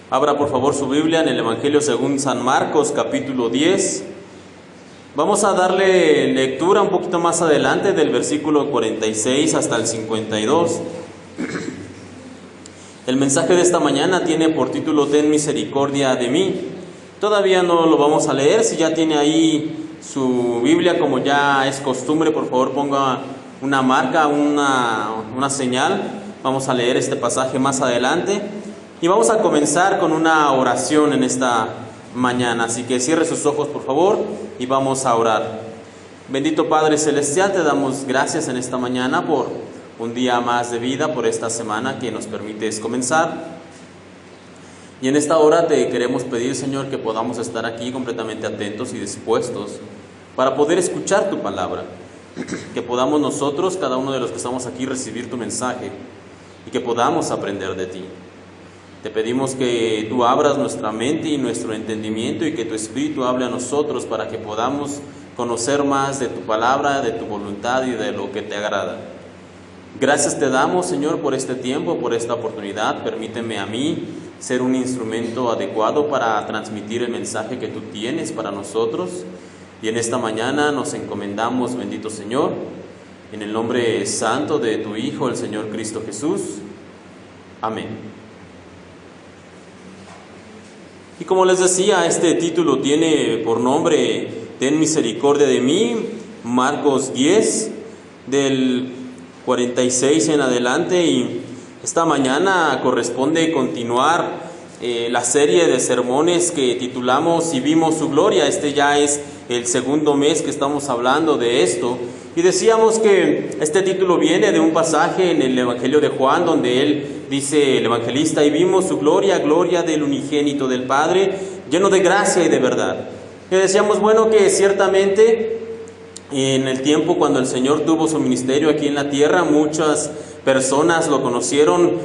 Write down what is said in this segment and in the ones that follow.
Abra por favor su Biblia en el Evangelio según San Marcos, capítulo 10. Vamos a darle lectura un poquito más adelante del versículo 46 hasta el 52. El mensaje de esta mañana tiene por título Ten misericordia de mí. Todavía no lo vamos a leer. Si ya tiene ahí su Biblia, como ya es costumbre, por favor ponga una marca, una señal. Vamos a leer este pasaje más adelante. Y vamos a comenzar con una oración en esta mañana. Así que cierre sus ojos, por favor, y vamos a orar. Bendito Padre Celestial, te damos gracias en esta mañana por un día más de vida, por esta semana que nos permites comenzar. Y en esta hora te queremos pedir, Señor, que podamos estar aquí completamente atentos y dispuestos para poder escuchar tu palabra. Que podamos nosotros, cada uno de los que estamos aquí, recibir tu mensaje y que podamos aprender de ti. Te pedimos que tú abras nuestra mente y nuestro entendimiento y que tu Espíritu hable a nosotros para que podamos conocer más de tu palabra, de tu voluntad y de lo que te agrada. Gracias te damos, Señor, por este tiempo, por esta oportunidad. Permíteme a mí ser un instrumento adecuado para transmitir el mensaje que tú tienes para nosotros. Y en esta mañana nos encomendamos, bendito Señor, en el nombre santo de tu Hijo, el Señor Cristo Jesús. Amén. Y como les decía, este título tiene por nombre Ten misericordia de mí, Marcos 10, del 46 en adelante. Y esta mañana corresponde continuar la serie de sermones que titulamos Y vimos su gloria. Este ya es el segundo mes que estamos hablando de esto. Y decíamos que este título viene de un pasaje en el Evangelio de Juan, donde él dice, el evangelista, y vimos su gloria, gloria del unigénito del Padre, lleno de gracia y de verdad. Y decíamos, bueno, que ciertamente en el tiempo cuando el Señor tuvo su ministerio aquí en la tierra, muchas personas lo conocieron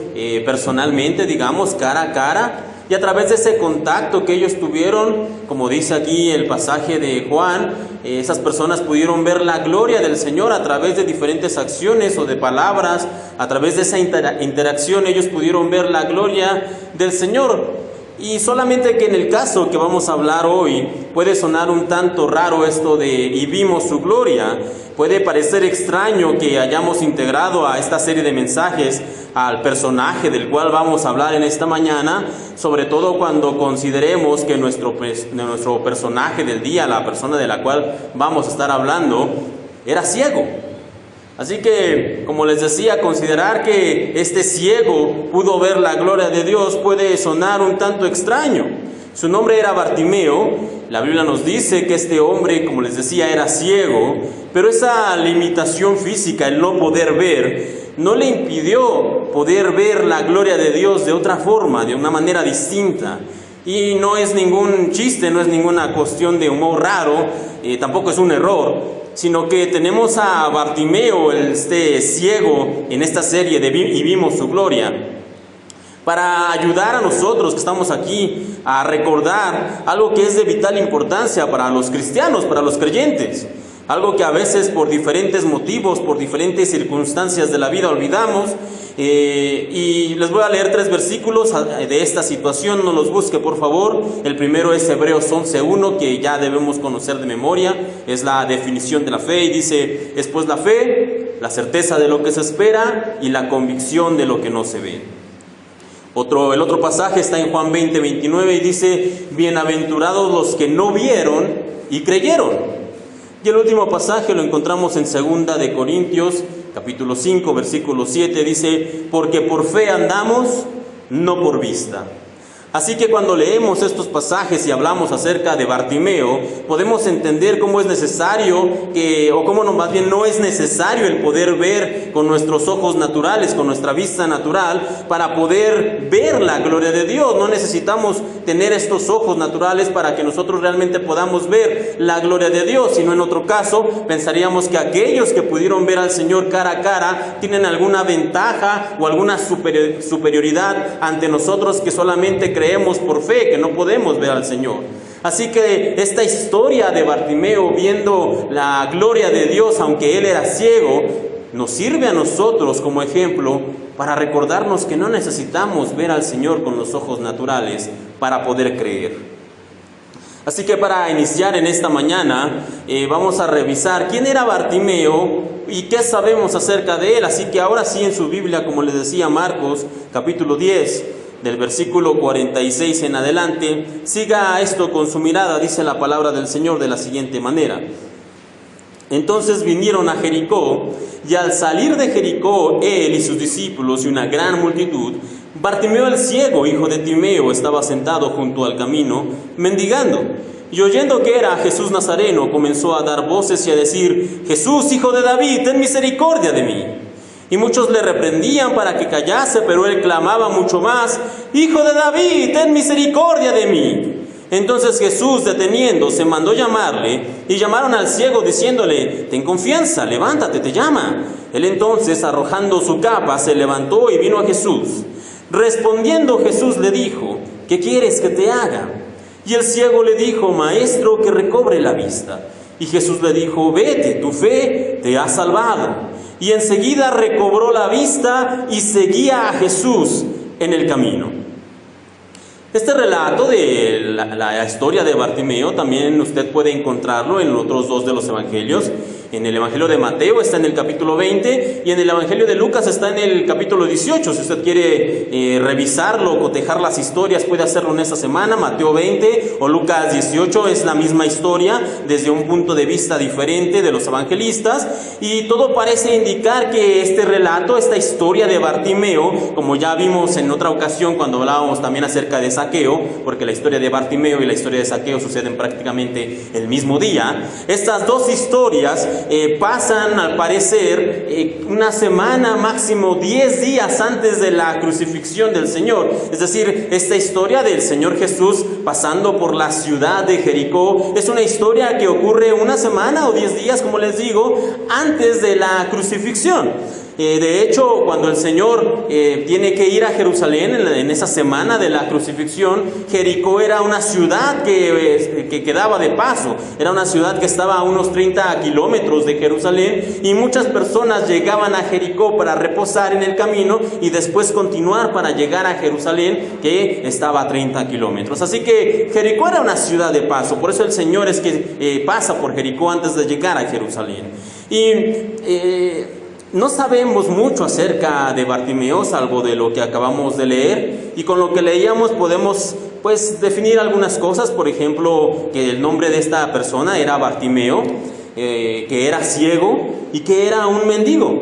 personalmente, digamos, cara a cara. Y a través de ese contacto que ellos tuvieron, como dice aquí el pasaje de Juan, esas personas pudieron ver la gloria del Señor a través de diferentes acciones o de palabras. A través de esa interacción ellos pudieron ver la gloria del Señor. Y solamente que en el caso que vamos a hablar hoy puede sonar un tanto raro esto de y vimos su gloria. Puede parecer extraño que hayamos integrado a esta serie de mensajes al personaje del cual vamos a hablar en esta mañana, sobre todo cuando consideremos que nuestro personaje del día, la persona de la cual vamos a estar hablando, era ciego. Así que, como les decía, considerar que este ciego pudo ver la gloria de Dios puede sonar un tanto extraño. Su nombre era Bartimeo. La Biblia nos dice que este hombre, como les decía, era ciego, pero esa limitación física, el no poder ver, no le impidió poder ver la gloria de Dios de otra forma, de una manera distinta. Y no es ningún chiste, no es ninguna cuestión de humor raro, tampoco es un error, sino que tenemos a Bartimeo, este ciego, en esta serie de Y vimos su gloria, para ayudar a nosotros que estamos aquí a recordar algo que es de vital importancia para los cristianos, para los creyentes. Algo que a veces por diferentes motivos, por diferentes circunstancias de la vida olvidamos. Y les voy a leer 3 versículos de esta situación, no los busque por favor. El primero es Hebreos 11:1, que ya debemos conocer de memoria, es la definición de la fe, y dice, es pues la fe, la certeza de lo que se espera y la convicción de lo que no se ve. El otro pasaje está en Juan 20:29 y dice, bienaventurados los que no vieron y creyeron. Y el último pasaje lo encontramos en 2 de Corintios, capítulo 5, versículo 7, dice, porque por fe andamos, no por vista. Así que cuando leemos estos pasajes y hablamos acerca de Bartimeo, podemos entender cómo es necesario más bien no es necesario el poder ver con nuestros ojos naturales, con nuestra vista natural, para poder ver la gloria de Dios. No necesitamos tener estos ojos naturales para que nosotros realmente podamos ver la gloria de Dios, sino en otro caso pensaríamos que aquellos que pudieron ver al Señor cara a cara tienen alguna ventaja o alguna superioridad ante nosotros que solamente creemos por fe, que no podemos ver al Señor. Así que esta historia de Bartimeo viendo la gloria de Dios, aunque él era ciego, nos sirve a nosotros como ejemplo para recordarnos que no necesitamos ver al Señor con los ojos naturales para poder creer. Así que para iniciar en esta mañana, vamos a revisar quién era Bartimeo y qué sabemos acerca de él. Así que ahora sí, en su Biblia, como les decía, Marcos capítulo 10, del versículo 46 en adelante, siga esto con su mirada. Dice la palabra del Señor de la siguiente manera: entonces vinieron a Jericó, y al salir de Jericó, él y sus discípulos y una gran multitud, Bartimeo el ciego, hijo de Timeo, estaba sentado junto al camino, mendigando. Y oyendo que era Jesús Nazareno, comenzó a dar voces y a decir: Jesús, hijo de David, ten misericordia de mí. Y muchos le reprendían para que callase, pero él clamaba mucho más: Hijo de David, ten misericordia de mí. Entonces Jesús, deteniéndose, mandó llamarle, y llamaron al ciego diciéndole: ten confianza, levántate, te llama. Él entonces, arrojando su capa, se levantó y vino a Jesús. Respondiendo Jesús le dijo: ¿qué quieres que te haga? Y el ciego le dijo: Maestro, que recobre la vista. Y Jesús le dijo: vete, tu fe te ha salvado. Y enseguida recobró la vista y seguía a Jesús en el camino. Este relato de la historia de Bartimeo también usted puede encontrarlo en otros dos de los evangelios. En el evangelio de Mateo está en el capítulo 20 y en el evangelio de Lucas está en el capítulo 18. Si usted quiere revisarlo, cotejar las historias, puede hacerlo en esta semana. Mateo 20 o Lucas 18 es la misma historia desde un punto de vista diferente de los evangelistas, y todo parece indicar que este relato, esta historia de Bartimeo, como ya vimos en otra ocasión cuando hablábamos también acerca de Zaqueo, porque la historia de Bartimeo y la historia de Zaqueo suceden prácticamente el mismo día, estas dos historias pasan al parecer una semana, máximo 10 días antes de la crucifixión del Señor. Es decir, esta historia del Señor Jesús pasando por la ciudad de Jericó es una historia que ocurre una semana o 10 días, como les digo, antes de la crucifixión. De hecho, cuando el Señor tiene que ir a Jerusalén en esa semana de la crucifixión, Jericó era una ciudad que quedaba de paso. Era una ciudad que estaba a unos 30 kilómetros de Jerusalén, y muchas personas llegaban a Jericó para reposar en el camino y después continuar para llegar a Jerusalén, que estaba a 30 kilómetros. Así que Jericó era una ciudad de paso. Por eso el Señor es que pasa por Jericó antes de llegar a Jerusalén. No sabemos mucho acerca de Bartimeo, salvo de lo que acabamos de leer, y con lo que leíamos podemos definir algunas cosas. Por ejemplo, que el nombre de esta persona era Bartimeo, que era ciego y que era un mendigo,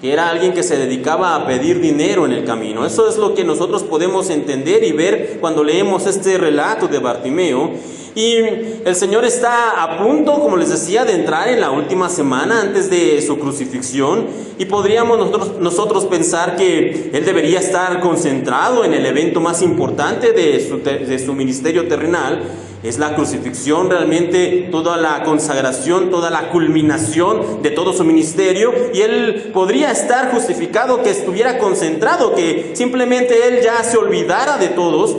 que era alguien que se dedicaba a pedir dinero en el camino. Eso es lo que nosotros podemos entender y ver cuando leemos este relato de Bartimeo. Y el Señor está a punto, como les decía, de entrar en la última semana antes de su crucifixión, y podríamos nosotros pensar que Él debería estar concentrado en el evento más importante de su ministerio terrenal. Es la crucifixión, realmente toda la consagración, toda la culminación de todo su ministerio, y Él podría estar justificado que estuviera concentrado, que simplemente Él ya se olvidara de todos,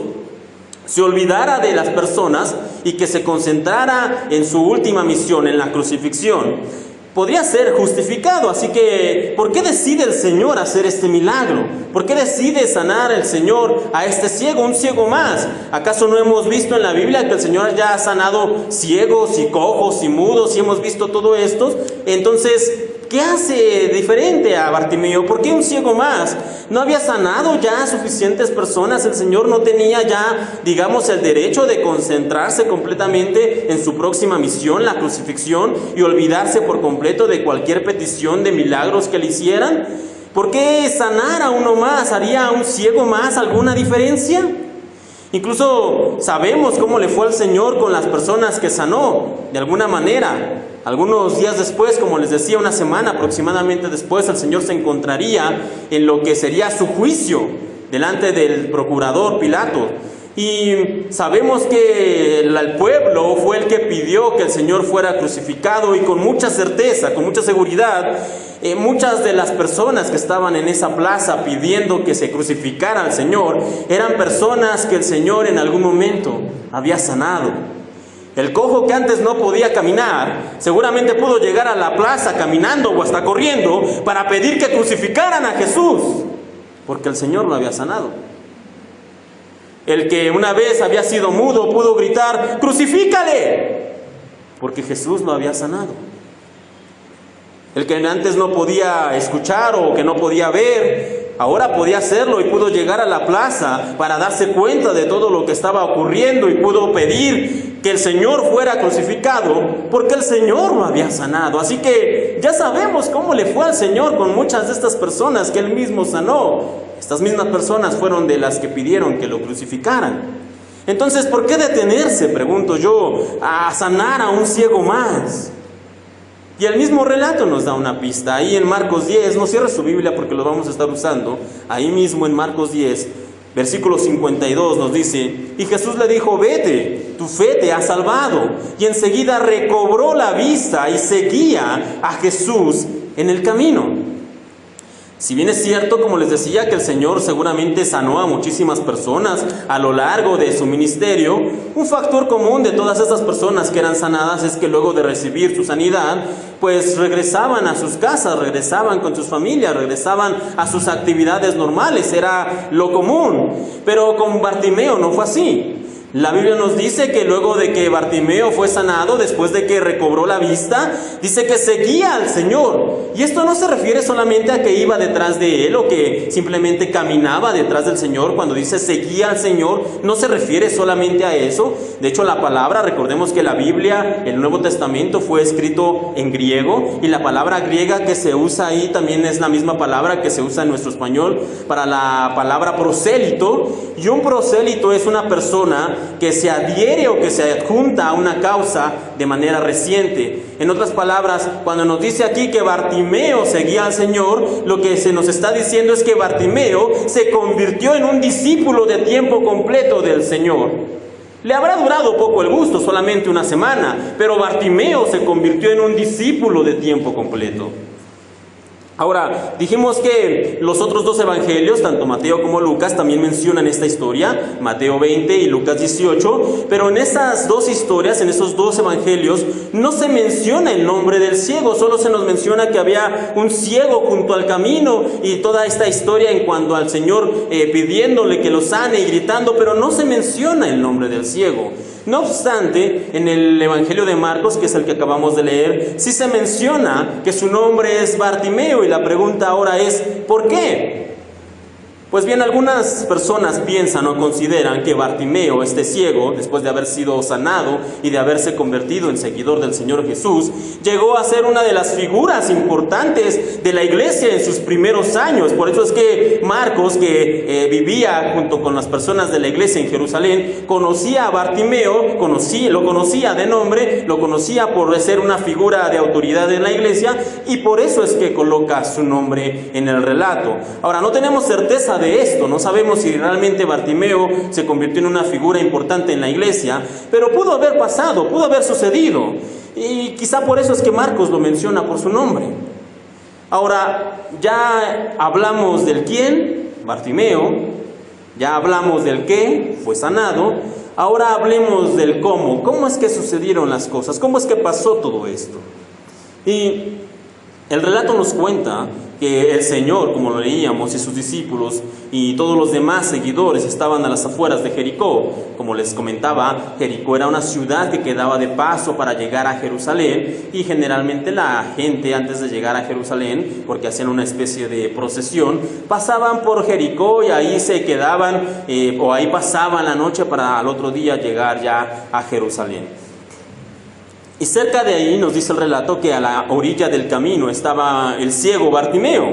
se olvidara de las personas y que se concentrara en su última misión, en la crucifixión. Podría ser justificado. Así que, ¿por qué decide el Señor hacer este milagro? ¿Por qué decide sanar el Señor a este ciego, un ciego más? ¿Acaso no hemos visto en la Biblia que el Señor ya ha sanado ciegos y cojos y mudos, y hemos visto todo esto? Entonces, ¿qué hace diferente a Bartimeo? ¿Por qué un ciego más? ¿No había sanado ya a suficientes personas? ¿El Señor no tenía ya, digamos, el derecho de concentrarse completamente en su próxima misión, la crucifixión, y olvidarse por completo de cualquier petición de milagros que le hicieran? ¿Por qué sanar a uno más haría a un ciego más alguna diferencia? Incluso sabemos cómo le fue al Señor con las personas que sanó, de alguna manera. Algunos días después, como les decía, una semana aproximadamente después, el Señor se encontraría en lo que sería su juicio delante del procurador Pilato. Y sabemos que el pueblo fue el que pidió que el Señor fuera crucificado, y con mucha certeza, con mucha seguridad, muchas de las personas que estaban en esa plaza pidiendo que se crucificara al Señor eran personas que el Señor en algún momento había sanado. El cojo que antes no podía caminar, seguramente pudo llegar a la plaza caminando o hasta corriendo para pedir que crucificaran a Jesús. porque el Señor lo había sanado. El que una vez había sido mudo pudo gritar: ¡crucifícale!, porque Jesús lo había sanado. El que antes no podía escuchar o que no podía ver, ahora podía hacerlo y pudo llegar a la plaza para darse cuenta de todo lo que estaba ocurriendo y pudo pedir que el Señor fuera crucificado porque el Señor lo había sanado. Así que ya sabemos cómo le fue al Señor con muchas de estas personas que Él mismo sanó. Estas mismas personas fueron de las que pidieron que lo crucificaran. Entonces, ¿por qué detenerse, pregunto yo, a sanar a un ciego más? Y el mismo relato nos da una pista. Ahí en Marcos 10, no cierre su Biblia porque lo vamos a estar usando. Ahí mismo en Marcos 10, versículo 52 nos dice: y Jesús le dijo: vete, tu fe te ha salvado. Y enseguida recobró la vista y seguía a Jesús en el camino. Si bien es cierto, como les decía, que el Señor seguramente sanó a muchísimas personas a lo largo de su ministerio, un factor común de todas estas personas que eran sanadas es que luego de recibir su sanidad, pues regresaban a sus casas, regresaban con sus familias, regresaban a sus actividades normales, era lo común. Pero con Bartimeo no fue así. La Biblia nos dice que luego de que Bartimeo fue sanado, después de que recobró la vista, dice que seguía al Señor. Y esto no se refiere solamente a que iba detrás de Él o que simplemente caminaba detrás del Señor. Cuando dice seguía al Señor, no se refiere solamente a eso. De hecho, la palabra, recordemos que la Biblia, el Nuevo Testamento, fue escrito en griego. Y la palabra griega que se usa ahí también es la misma palabra que se usa en nuestro español para la palabra prosélito. Y un prosélito es una persona que se adhiere o que se adjunta a una causa de manera reciente. En otras palabras, cuando nos dice aquí que Bartimeo seguía al Señor, lo que se nos está diciendo es que Bartimeo se convirtió en un discípulo de tiempo completo del Señor. Le habrá durado poco el gusto, solamente una semana, pero Bartimeo se convirtió en un discípulo de tiempo completo. Ahora, dijimos que los otros dos evangelios, tanto Mateo como Lucas, también mencionan esta historia, Mateo 20 y Lucas 18, pero en esas dos historias, en esos dos evangelios, no se menciona el nombre del ciego, solo se nos menciona que había un ciego junto al camino y toda esta historia en cuanto al Señor pidiéndole que lo sane y gritando, pero no se menciona el nombre del ciego. No obstante, en el Evangelio de Marcos, que es el que acabamos de leer, sí se menciona que su nombre es Bartimeo y la pregunta ahora es ¿por qué? Pues bien, algunas personas piensan o consideran que Bartimeo, este ciego, después de haber sido sanado y de haberse convertido en seguidor del Señor Jesús, llegó a ser una de las figuras importantes de la iglesia en sus primeros años. Por eso es que Marcos, que vivía junto con las personas de la iglesia en Jerusalén, conocía a Bartimeo, lo conocía de nombre, lo conocía por ser una figura de autoridad en la iglesia, y por eso es que coloca su nombre en el relato. Ahora, no tenemos certeza de esto, no sabemos si realmente Bartimeo se convirtió en una figura importante en la iglesia, pero pudo haber pasado, pudo haber sucedido, y quizá por eso es que Marcos lo menciona por su nombre. Ahora, ya hablamos del quién, Bartimeo, ya hablamos del qué, fue sanado. Ahora hablemos del cómo es que sucedieron las cosas, cómo es que pasó todo esto. Y el relato nos cuenta que el Señor, como lo leíamos, y sus discípulos y todos los demás seguidores estaban a las afueras de Jericó. Como les comentaba, Jericó era una ciudad que quedaba de paso para llegar a Jerusalén, y generalmente la gente, antes de llegar a Jerusalén, porque hacían una especie de procesión, pasaban por Jericó y ahí se quedaban o ahí pasaban la noche para al otro día llegar ya a Jerusalén. Y cerca de ahí nos dice el relato que a la orilla del camino estaba el ciego Bartimeo,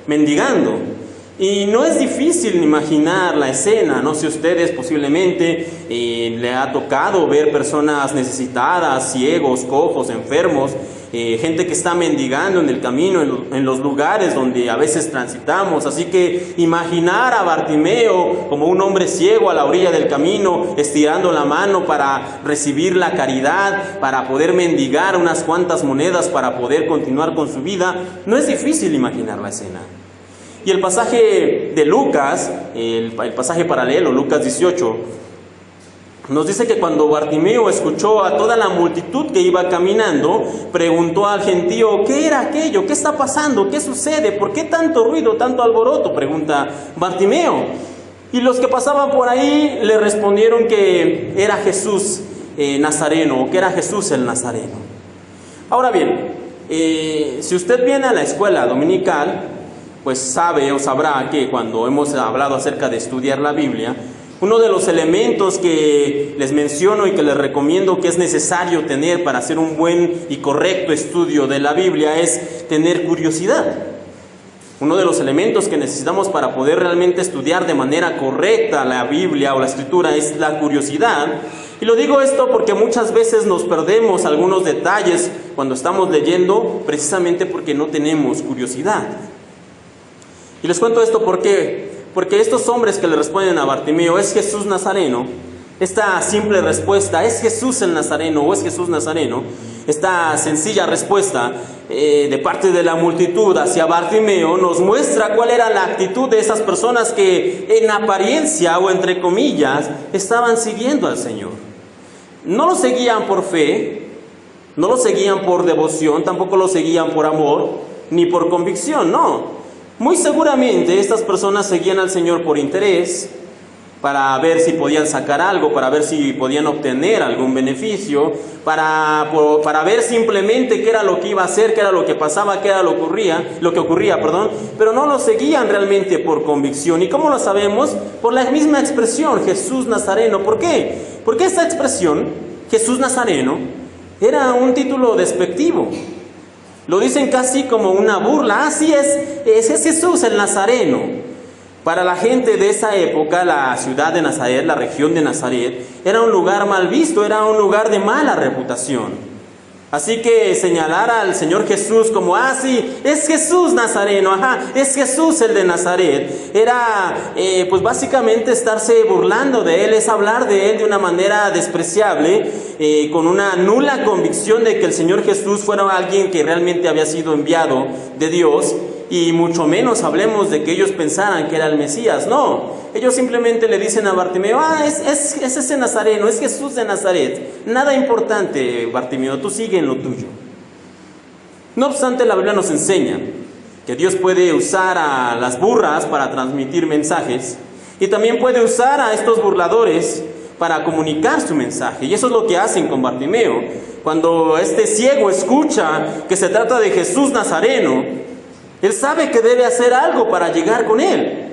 mendigando. Y no es difícil imaginar la escena. No sé ustedes, posiblemente le ha tocado ver personas necesitadas, ciegos, cojos, enfermos, gente que está mendigando en el camino, en los lugares donde a veces transitamos. Así que imaginar a Bartimeo como un hombre ciego a la orilla del camino, estirando la mano para recibir la caridad, para poder mendigar unas cuantas monedas para poder continuar con su vida, no es difícil imaginar la escena. Y el pasaje de Lucas, el pasaje paralelo, Lucas 18, Nos dice que cuando Bartimeo escuchó a toda la multitud que iba caminando, preguntó al gentío: ¿qué era aquello? ¿Qué está pasando? ¿Qué sucede? ¿Por qué tanto ruido, tanto alboroto?, pregunta Bartimeo. Y los que pasaban por ahí le respondieron que era Jesús Nazareno, o que era Jesús el Nazareno. Ahora bien, si usted viene a la escuela dominical, pues sabe o sabrá que cuando hemos hablado acerca de estudiar la Biblia, uno de los elementos que les menciono y que les recomiendo que es necesario tener para hacer un buen y correcto estudio de la Biblia es tener curiosidad. Uno de los elementos que necesitamos para poder realmente estudiar de manera correcta la Biblia o la Escritura es la curiosidad. Y lo digo esto porque muchas veces nos perdemos algunos detalles cuando estamos leyendo, precisamente porque no tenemos curiosidad. Y les cuento esto porque estos hombres que le responden a Bartimeo: ¿es Jesús Nazareno? Esta simple respuesta: ¿es Jesús el Nazareno o es Jesús Nazareno? Esta sencilla respuesta de parte de la multitud hacia Bartimeo nos muestra cuál era la actitud de esas personas que en apariencia o entre comillas estaban siguiendo al Señor. No lo seguían por fe, no lo seguían por devoción, tampoco lo seguían por amor ni por convicción, no. Muy seguramente estas personas seguían al Señor por interés, para ver si podían sacar algo, para ver si podían obtener algún beneficio, para ver simplemente qué era lo que iba a hacer, qué era lo que pasaba, qué era lo que ocurría, pero no lo seguían realmente por convicción. ¿Y cómo lo sabemos? Por la misma expresión, Jesús Nazareno. ¿Por qué? Porque esta expresión, Jesús Nazareno, era un título despectivo. Lo dicen casi como una burla. Así es Jesús el Nazareno. Para la gente de esa época, la ciudad de Nazaret, la región de Nazaret, era un lugar mal visto, era un lugar de mala reputación. Así que señalar al Señor Jesús como: sí, es Jesús Nazareno, es Jesús el de Nazaret, era pues básicamente estarse burlando de Él, es hablar de Él de una manera despreciable, con una nula convicción de que el Señor Jesús fuera alguien que realmente había sido enviado de Dios. Y mucho menos hablemos de que ellos pensaran que era el Mesías. No, ellos simplemente le dicen a Bartimeo: es ese Nazareno, es Jesús de Nazaret. Nada importante, Bartimeo, tú sigue en lo tuyo. No obstante, la Biblia nos enseña que Dios puede usar a las burras para transmitir mensajes, y también puede usar a estos burladores para comunicar su mensaje. Y eso es lo que hacen con Bartimeo. Cuando este ciego escucha que se trata de Jesús Nazareno, él sabe que debe hacer algo para llegar con él.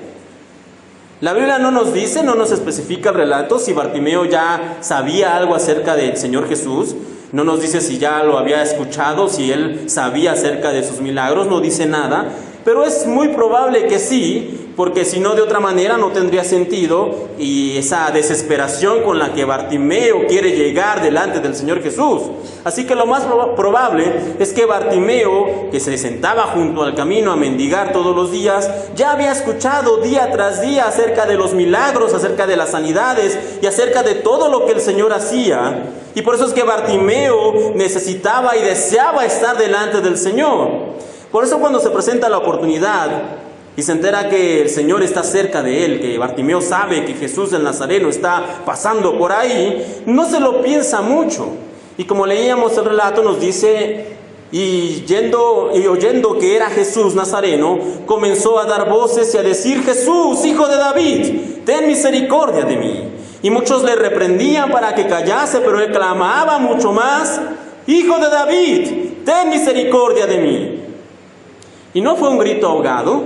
La Biblia no nos dice, no nos especifica el relato si Bartimeo ya sabía algo acerca del Señor Jesús. No nos dice si ya lo había escuchado, si él sabía acerca de sus milagros, no dice nada. Pero es muy probable que sí, porque si no, de otra manera no tendría sentido, y esa desesperación con la que Bartimeo quiere llegar delante del Señor Jesús. Así que lo más probable es que Bartimeo, que se sentaba junto al camino a mendigar todos los días, ya había escuchado día tras día acerca de los milagros, acerca de las sanidades y acerca de todo lo que el Señor hacía. Y por eso es que Bartimeo necesitaba y deseaba estar delante del Señor. Por eso cuando se presenta la oportunidad y se entera que el Señor está cerca de él, que Bartimeo sabe que Jesús el Nazareno está pasando por ahí, no se lo piensa mucho. Y como leíamos el relato, nos dice: y oyendo que era Jesús Nazareno, comenzó a dar voces y a decir: Jesús, hijo de David, ten misericordia de mí. Y muchos le reprendían para que callase, pero él clamaba mucho más: Hijo de David, ten misericordia de mí. Y no fue un grito ahogado.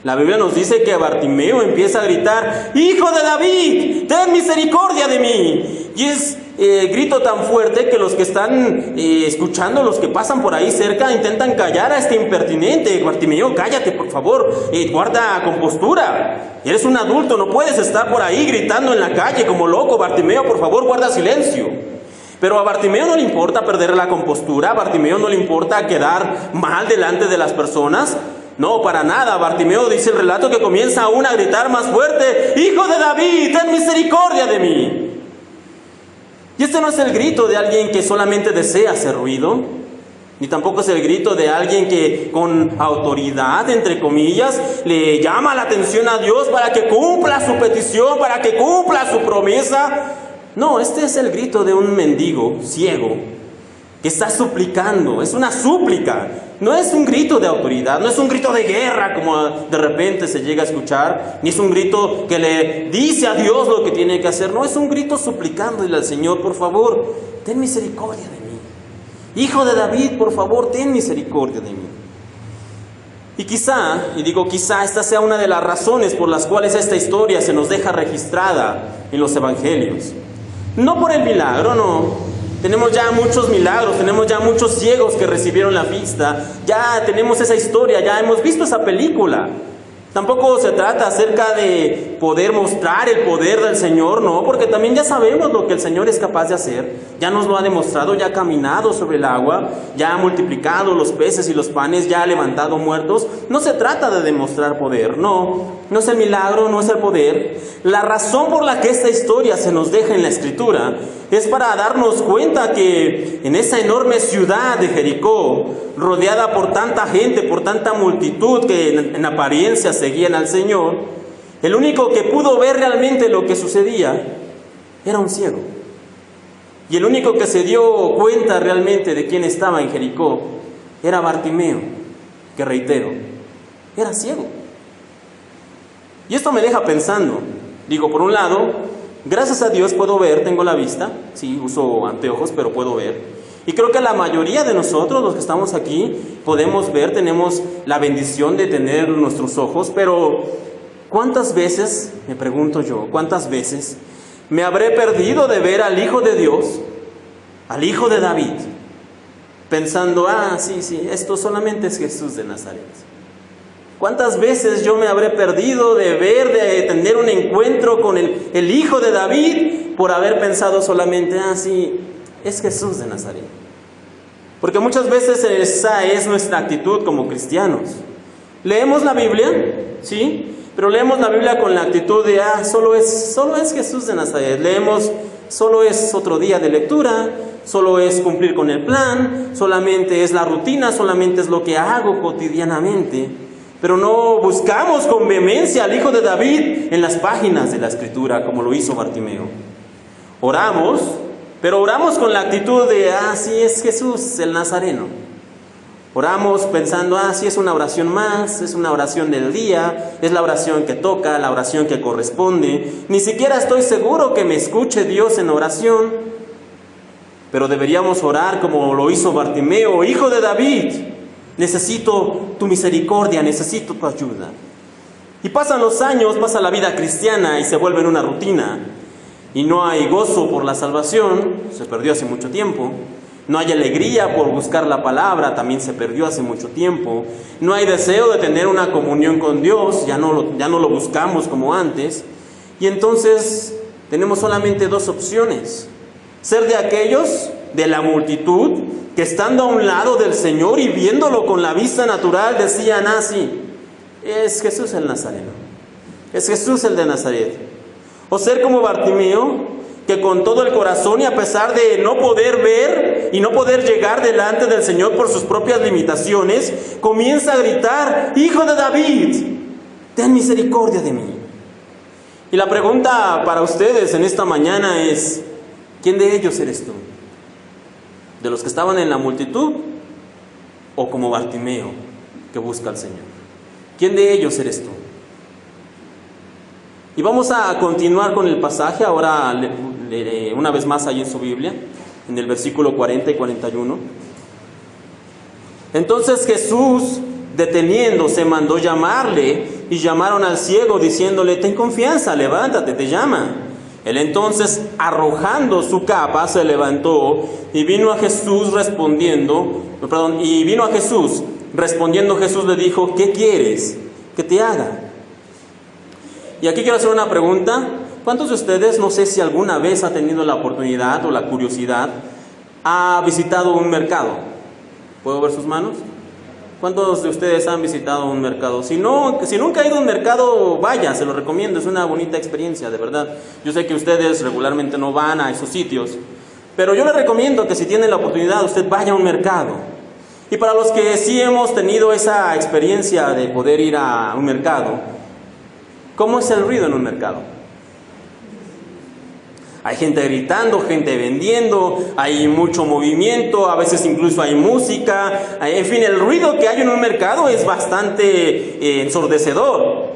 La Biblia nos dice que Bartimeo empieza a gritar: Hijo de David, ten misericordia de mí. Y es grito tan fuerte que los que están escuchando, los que pasan por ahí cerca, intentan callar a este impertinente. Bartimeo, cállate por favor, guarda compostura. Eres un adulto, no puedes estar por ahí gritando en la calle como loco. Bartimeo, por favor, guarda silencio. Pero a Bartimeo no le importa perder la compostura, a Bartimeo no le importa quedar mal delante de las personas. No, para nada. Bartimeo, dice el relato, que comienza aún a gritar más fuerte: Hijo de David, ten misericordia de mí. Y este no es el grito de alguien que solamente desea hacer ruido, ni tampoco es el grito de alguien que con autoridad, entre comillas, le llama la atención a Dios para que cumpla su petición, para que cumpla su promesa. No, este es el grito de un mendigo ciego que está suplicando. Es una súplica. No es un grito de autoridad, no es un grito de guerra como de repente se llega a escuchar, ni es un grito que le dice a Dios lo que tiene que hacer. No, es un grito suplicándole al Señor: por favor, ten misericordia de mí. Hijo de David, por favor, ten misericordia de mí. Y quizá, y digo quizá, esta sea una de las razones por las cuales esta historia se nos deja registrada en los evangelios. No por el milagro, no. Tenemos ya muchos milagros, tenemos ya muchos ciegos que recibieron la vista, ya tenemos esa historia, ya hemos visto esa película. Tampoco se trata acerca de poder mostrar el poder del Señor, no, porque también ya sabemos lo que el Señor es capaz de hacer. Ya nos lo ha demostrado, ya ha caminado sobre el agua, ya ha multiplicado los peces y los panes, ya ha levantado muertos. No se trata de demostrar poder, no es el milagro, no es el poder. La razón por la que esta historia se nos deja en la Escritura es para darnos cuenta que en esa enorme ciudad de Jericó, rodeada por tanta gente, por tanta multitud que en apariencia seguían al Señor, el único que pudo ver realmente lo que sucedía era un ciego. Y el único que se dio cuenta realmente de quién estaba en Jericó era Bartimeo, que reitero, era ciego. Y esto me deja pensando. Digo, por un lado, gracias a Dios puedo ver, tengo la vista, sí, uso anteojos, pero puedo ver. Y creo que la mayoría de nosotros, los que estamos aquí, podemos ver, tenemos la bendición de tener nuestros ojos, pero ¿cuántas veces, me pregunto yo, cuántas veces me habré perdido de ver al Hijo de Dios, al Hijo de David, pensando: sí, esto solamente es Jesús de Nazaret? ¿Cuántas veces yo me habré perdido de ver, de tener un encuentro con el Hijo de David por haber pensado solamente: sí, es Jesús de Nazaret? Porque muchas veces esa es nuestra actitud como cristianos. Leemos la Biblia, sí, pero leemos la Biblia con la actitud de: solo es Jesús de Nazaret. Leemos: solo es otro día de lectura, solo es cumplir con el plan, solamente es la rutina, solamente es lo que hago cotidianamente. Pero no buscamos con vehemencia al Hijo de David en las páginas de la Escritura, como lo hizo Bartimeo. Oramos, pero oramos con la actitud de: sí, es Jesús el Nazareno. Oramos pensando: sí, es una oración más, es una oración del día, es la oración que toca, la oración que corresponde. Ni siquiera estoy seguro que me escuche Dios en oración. Pero deberíamos orar como lo hizo Bartimeo: Hijo de David, necesito tu misericordia, necesito tu ayuda. Y pasan los años, pasa la vida cristiana y se vuelve en una rutina. Y no hay gozo por la salvación, se perdió hace mucho tiempo. No hay alegría por buscar la palabra, también se perdió hace mucho tiempo. No hay deseo de tener una comunión con Dios, ya no lo buscamos como antes. Y entonces tenemos solamente dos opciones: ser de aquellos, de la multitud, que estando a un lado del Señor y viéndolo con la vista natural decían: sí, es Jesús el Nazareno, es Jesús el de Nazaret. O ser como Bartimeo, que con todo el corazón y a pesar de no poder ver y no poder llegar delante del Señor por sus propias limitaciones, comienza a gritar: Hijo de David, ten misericordia de mí. Y la pregunta para ustedes en esta mañana es: ¿quién de ellos eres tú? ¿De los que estaban en la multitud o como Bartimeo, que busca al Señor? ¿Quién de ellos eres tú? Y vamos a continuar con el pasaje. Ahora una vez más ahí en su Biblia, en el versículo 40 y 41. Entonces Jesús, deteniéndose, mandó llamarle, y llamaron al ciego diciéndole: ten confianza, levántate, te llama. Él entonces, arrojando su capa, se levantó y vino a Jesús respondiendo. Respondiendo Jesús le dijo: ¿qué quieres que te haga? Y aquí quiero hacer una pregunta. ¿Cuántos de ustedes, no sé si alguna vez ha tenido la oportunidad o la curiosidad, ha visitado un mercado? ¿Puedo ver sus manos? ¿Cuántos de ustedes han visitado un mercado? Si nunca ha ido a un mercado, vaya, se lo recomiendo, es una bonita experiencia, de verdad. Yo sé que ustedes regularmente no van a esos sitios, pero yo les recomiendo que si tienen la oportunidad, usted vaya a un mercado. Y para los que sí hemos tenido esa experiencia de poder ir a un mercado, ¿cómo es el ruido en un mercado? Hay gente gritando, gente vendiendo, hay mucho movimiento, a veces incluso hay música. En fin, el ruido que hay en un mercado es bastante ensordecedor.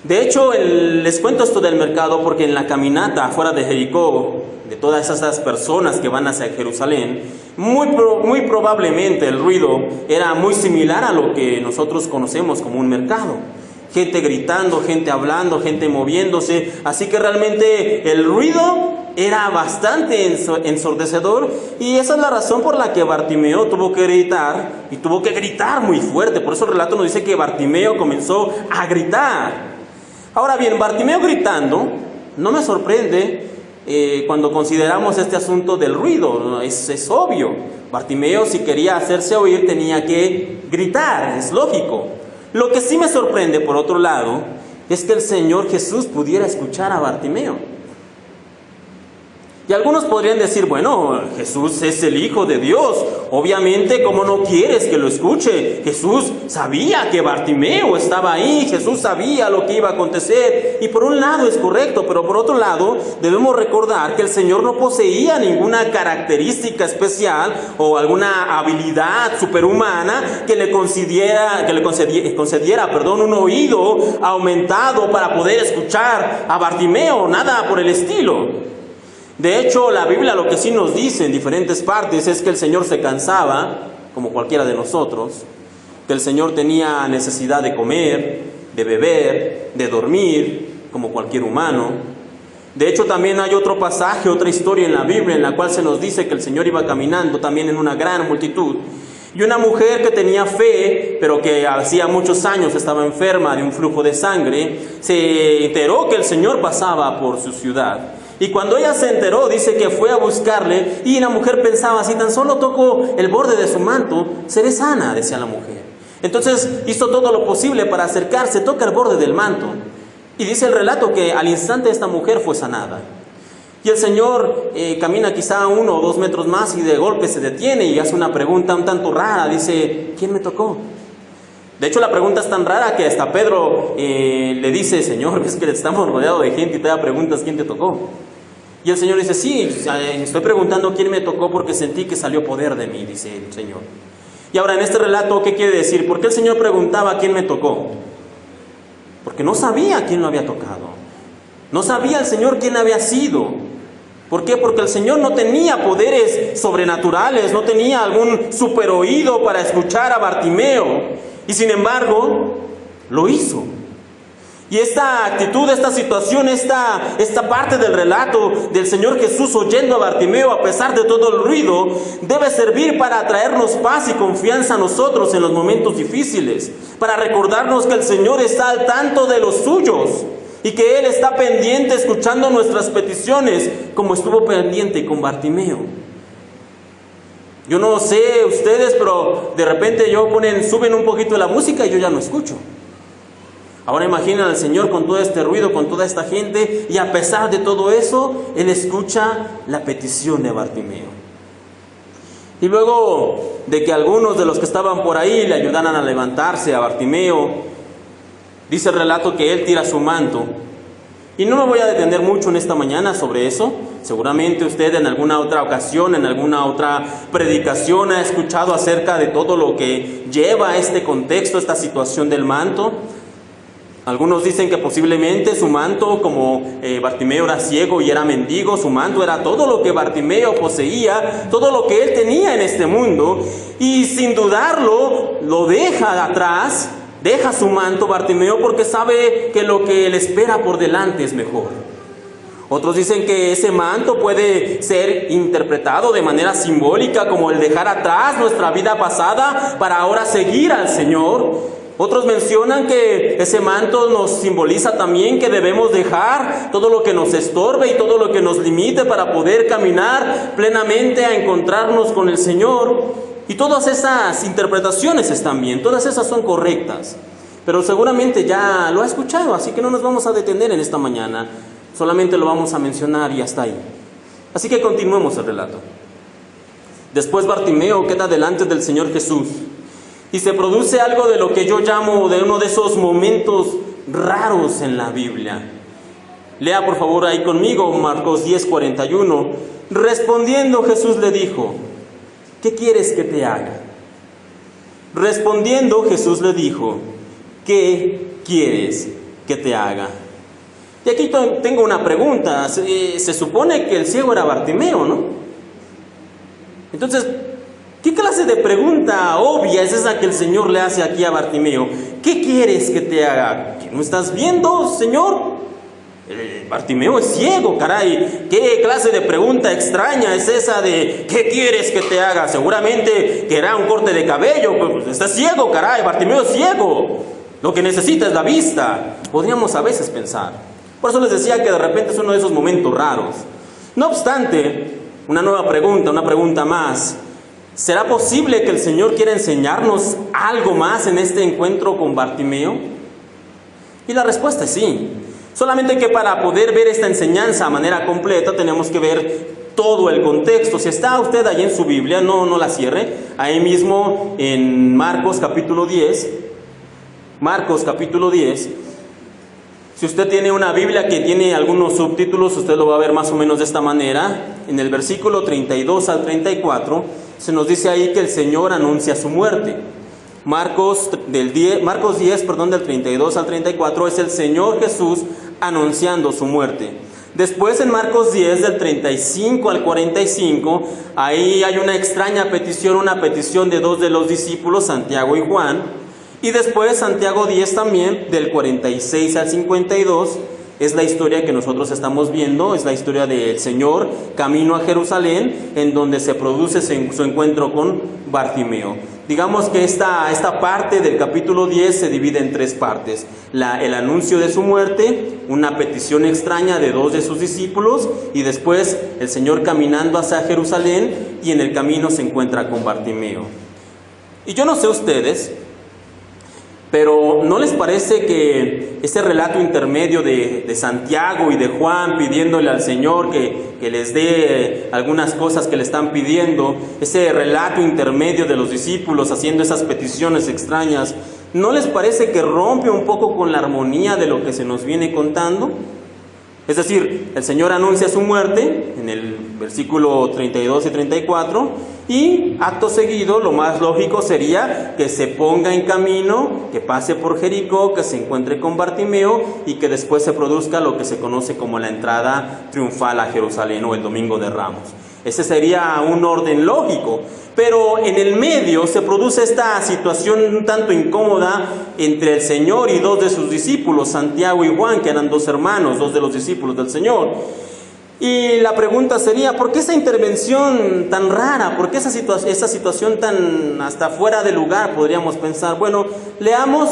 De hecho, les cuento esto del mercado porque en la caminata afuera de Jericó, de todas esas personas que van hacia Jerusalén, muy probablemente el ruido era muy similar a lo que nosotros conocemos como un mercado. Gente gritando, gente hablando, gente moviéndose. Así que realmente el ruido era bastante ensordecedor, y esa es la razón por la que Bartimeo tuvo que gritar, y tuvo que gritar muy fuerte. Por eso el relato nos dice que Bartimeo comenzó a gritar. Ahora bien, Bartimeo gritando no me sorprende cuando consideramos este asunto del ruido. Es obvio. Bartimeo, si quería hacerse oír, tenía que gritar, es lógico. Lo que sí me sorprende, por otro lado, es que el Señor Jesús pudiera escuchar a Bartimeo. Y algunos podrían decir, bueno, Jesús es el Hijo de Dios, obviamente, ¿cómo no quieres que lo escuche? Jesús sabía que Bartimeo estaba ahí, Jesús sabía lo que iba a acontecer, y por un lado es correcto, pero por otro lado debemos recordar que el Señor no poseía ninguna característica especial o alguna habilidad superhumana que le concediera un oído aumentado para poder escuchar a Bartimeo, nada por el estilo. De hecho, la Biblia lo que sí nos dice en diferentes partes es que el Señor se cansaba, como cualquiera de nosotros, que el Señor tenía necesidad de comer, de beber, de dormir, como cualquier humano. De hecho, también hay otro pasaje, otra historia en la Biblia en la cual se nos dice que el Señor iba caminando también en una gran multitud, y una mujer que tenía fe, pero que hacía muchos años estaba enferma de un flujo de sangre, se enteró que el Señor pasaba por su ciudad. Y cuando ella se enteró, dice que fue a buscarle, y la mujer pensaba, si tan solo toco el borde de su manto, seré sana, decía la mujer. Entonces hizo todo lo posible para acercarse, toca el borde del manto. Y dice el relato que al instante esta mujer fue sanada. Y el Señor camina quizá 1 o 2 metros más y de golpe se detiene y hace una pregunta un tanto rara. Dice, ¿quién me tocó? De hecho, la pregunta es tan rara que hasta Pedro le dice, Señor, es que estamos rodeados de gente y te da preguntas, ¿quién te tocó? Y el Señor dice, sí, estoy preguntando quién me tocó porque sentí que salió poder de mí, dice el Señor. Y ahora en este relato, ¿qué quiere decir? ¿Por qué el Señor preguntaba quién me tocó? Porque no sabía quién lo había tocado. No sabía el Señor quién había sido. ¿Por qué? Porque el Señor no tenía poderes sobrenaturales, no tenía algún super oído para escuchar a Bartimeo. Y sin embargo, lo hizo. Y esta actitud, esta situación, esta parte del relato del Señor Jesús oyendo a Bartimeo a pesar de todo el ruido, debe servir para traernos paz y confianza a nosotros en los momentos difíciles, para recordarnos que el Señor está al tanto de los suyos y que Él está pendiente escuchando nuestras peticiones, como estuvo pendiente con Bartimeo. Yo no sé ustedes, pero de repente suben un poquito la música y yo ya no escucho. Ahora imaginen al Señor con todo este ruido, con toda esta gente, y a pesar de todo eso, Él escucha la petición de Bartimeo. Y luego de que algunos de los que estaban por ahí le ayudaran a levantarse a Bartimeo, dice el relato que Él tira su manto. Y no me voy a detener mucho en esta mañana sobre eso. Seguramente usted en alguna otra ocasión, en alguna otra predicación ha escuchado acerca de todo lo que lleva este contexto, esta situación del manto. Algunos dicen que posiblemente su manto, como Bartimeo era ciego y era mendigo, su manto era todo lo que Bartimeo poseía, todo lo que él tenía en este mundo, y sin dudarlo lo deja atrás, deja su manto Bartimeo porque sabe que lo que le espera por delante es mejor. Otros dicen que ese manto puede ser interpretado de manera simbólica como el dejar atrás nuestra vida pasada para ahora seguir al Señor. Otros mencionan que ese manto nos simboliza también que debemos dejar todo lo que nos estorbe y todo lo que nos limite para poder caminar plenamente a encontrarnos con el Señor. Y todas esas interpretaciones están bien, todas esas son correctas. Pero seguramente ya lo ha escuchado, así que no nos vamos a detener en esta mañana. Solamente lo vamos a mencionar y hasta ahí. Así que continuemos el relato. Después Bartimeo queda delante del Señor Jesús. Y se produce algo de lo que yo llamo de uno de esos momentos raros en la Biblia. Lea por favor ahí conmigo Marcos 10:41. Respondiendo Jesús le dijo: ¿qué quieres que te haga? Respondiendo Jesús le dijo: ¿qué quieres que te haga? Y aquí tengo una pregunta. Se supone que el ciego era Bartimeo, ¿no? Entonces, ¿qué clase de pregunta obvia es esa que el Señor le hace aquí a Bartimeo? ¿Qué quieres que te haga? ¿Que no estás viendo, Señor? Bartimeo es ciego, caray. ¿Qué clase de pregunta extraña es esa de ¿qué quieres que te haga? Seguramente que era un corte de cabello. Pues está ciego, caray. Bartimeo es ciego. Lo que necesita es la vista. Podríamos a veces pensar. Por eso les decía que de repente es uno de esos momentos raros. No obstante, una nueva pregunta, una pregunta más. ¿Será posible que el Señor quiera enseñarnos algo más en este encuentro con Bartimeo? Y la respuesta es sí. Solamente que para poder ver esta enseñanza a manera completa tenemos que ver todo el contexto. Si está usted ahí en su Biblia, no la cierre. Ahí mismo en Marcos capítulo 10. Marcos capítulo 10. Si usted tiene una Biblia que tiene algunos subtítulos, usted lo va a ver más o menos de esta manera. En el versículo 32 al 34 se nos dice ahí que el Señor anuncia su muerte. Marcos 10, del 32 al 34 es el Señor Jesús anunciando su muerte. Después en Marcos 10 del 35 al 45, ahí hay una extraña petición, una petición de dos de los discípulos, Santiago y Juan. Y después Santiago 10 también, del 46 al 52, es la historia que nosotros estamos viendo, es la historia del Señor camino a Jerusalén, en donde se produce su encuentro con Bartimeo. Digamos que esta parte del capítulo 10 se divide en tres partes. El anuncio de su muerte, una petición extraña de dos de sus discípulos, y después el Señor caminando hacia Jerusalén, y en el camino se encuentra con Bartimeo. Y yo no sé ustedes, pero ¿no les parece que ese relato intermedio de Santiago y de Juan pidiéndole al Señor que les dé algunas cosas que le están pidiendo, ese relato intermedio de los discípulos haciendo esas peticiones extrañas, ¿no les parece que rompe un poco con la armonía de lo que se nos viene contando? Es decir, el Señor anuncia su muerte en el versículo 32 y 34, y acto seguido lo más lógico sería que se ponga en camino, que pase por Jericó, que se encuentre con Bartimeo y que después se produzca lo que se conoce como la entrada triunfal a Jerusalén o el Domingo de Ramos. Ese sería un orden lógico, pero en el medio se produce esta situación un tanto incómoda entre el Señor y dos de sus discípulos, Santiago y Juan, que eran dos hermanos, dos de los discípulos del Señor. Y la pregunta sería, ¿por qué esa intervención tan rara? ¿Por qué esa situación tan hasta fuera de lugar, podríamos pensar? Bueno, leamos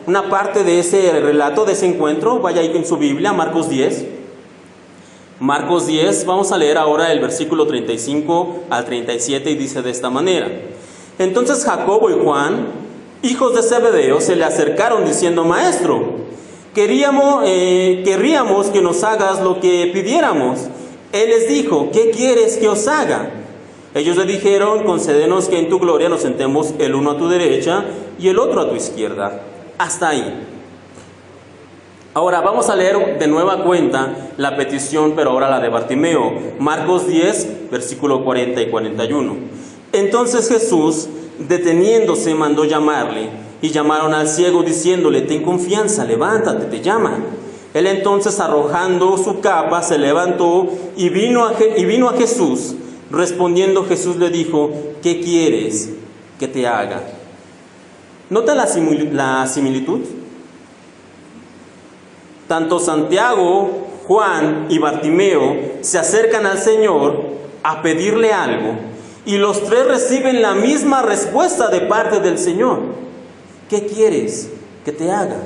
una parte de ese relato, de ese encuentro. Vaya ahí en su Biblia, Marcos 10. Marcos 10, vamos a leer ahora el versículo 35 al 37 y dice de esta manera: Entonces Jacobo y Juan, hijos de Zebedeo, se le acercaron diciendo: Maestro, querríamos que nos hagas lo que pidiéramos. Él les dijo: ¿qué quieres que os haga? Ellos le dijeron: concédenos que en tu gloria nos sentemos el uno a tu derecha y el otro a tu izquierda. Hasta ahí. Ahora vamos a leer de nueva cuenta la petición, pero ahora la de Bartimeo. Marcos 10, versículo 40 y 41. Entonces Jesús, deteniéndose, mandó llamarle, y llamaron al ciego diciéndole: ten confianza, levántate, te llama. Él entonces, arrojando su capa, se levantó y vino a Jesús. Respondiendo Jesús le dijo: ¿qué quieres que te haga? ¿Nota la similitud? Tanto Santiago, Juan y Bartimeo se acercan al Señor a pedirle algo, y los tres reciben la misma respuesta de parte del Señor: ¿qué quieres que te haga?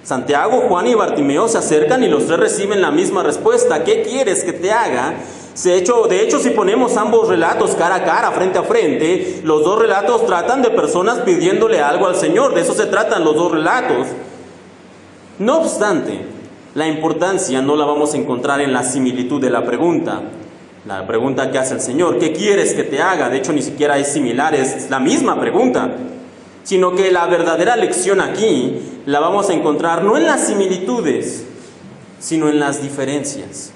Santiago, Juan y Bartimeo se acercan y los tres reciben la misma respuesta: ¿qué quieres que te haga? De hecho, si ponemos ambos relatos cara a cara, frente a frente, los dos relatos tratan de personas pidiéndole algo al Señor. De eso se tratan los dos relatos. No obstante, la importancia no la vamos a encontrar en la similitud de la pregunta que hace el Señor: ¿qué quieres que te haga? De hecho, ni siquiera es similar, es la misma pregunta. sino que la verdadera lección aquí la vamos a encontrar no en las similitudes, sino en las diferencias.